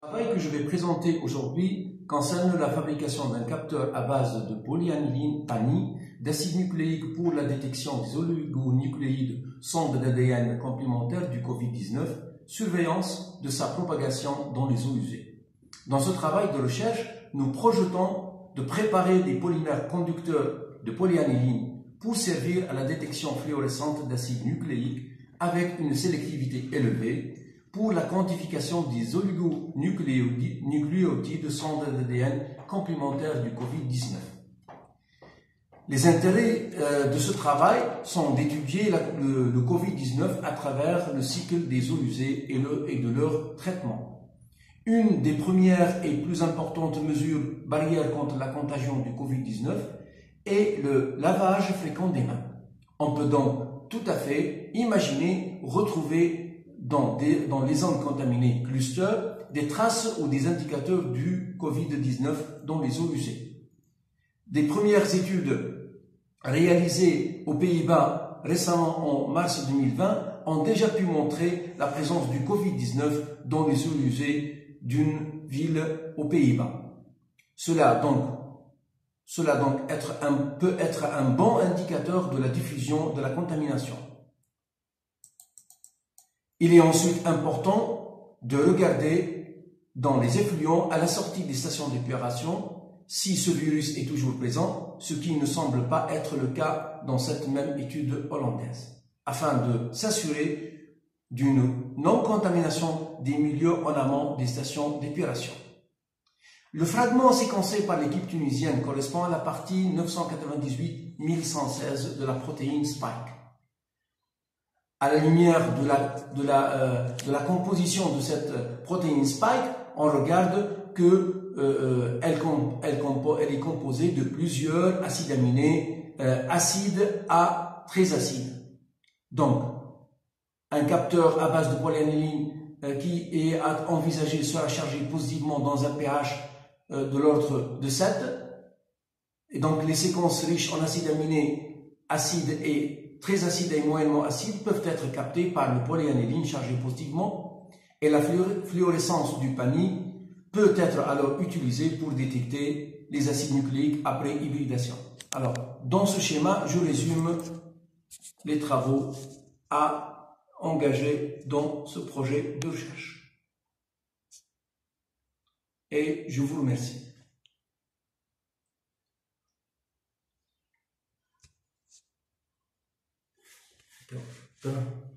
Le travail que je vais présenter aujourd'hui concerne la fabrication d'un capteur à base de polyaniline PANI, d'acide nucléique pour la détection des oligonucléides, sonde d'ADN complémentaire du Covid-19, surveillance de sa propagation dans les eaux usées. Dans ce travail de recherche, nous projetons de préparer des polymères conducteurs de polyaniline pour servir à la détection fluorescente d'acide nucléique avec une sélectivité élevée pour la quantification des oligonucléotides sondes d'ADN complémentaires du Covid-19. Les intérêts de ce travail sont d'étudier le Covid-19 à travers le cycle des eaux usées et de leur traitement. Une des premières et plus importantes mesures barrières contre la contagion du Covid-19 est le lavage fréquent des mains. On peut donc tout à fait imaginer retrouver dans les zones contaminées cluster des traces ou des indicateurs du Covid-19 dans les eaux usées. Des premières études réalisées aux Pays-Bas récemment en mars 2020 ont déjà pu montrer la présence du Covid-19 dans les eaux usées d'une ville aux Pays-Bas. Cela peut être un bon indicateur de la diffusion de la contamination. Il est ensuite important de regarder dans les effluents à la sortie des stations d'épuration si ce virus est toujours présent, ce qui ne semble pas être le cas dans cette même étude hollandaise, afin de s'assurer d'une non-contamination des milieux en amont des stations d'épuration. Le fragment séquencé par l'équipe tunisienne correspond à la partie 998-1116 de la protéine Spike. À la lumière de la composition de cette protéine Spike, on regarde que elle est composée de plusieurs acides aminés, acides à très acides. Donc, un capteur à base de polyaniline qui est envisagé sera chargé positivement dans un pH de l'ordre de 7. Et donc, les séquences riches en acides aminés, acides et très acides et moyennement acides peuvent être captés par le polyaniline chargé positivement et la fluorescence du PANI peut être alors utilisée pour détecter les acides nucléiques après hybridation. Alors, dans ce schéma, je résume les travaux à engager dans ce projet de recherche. Et je vous remercie. Done.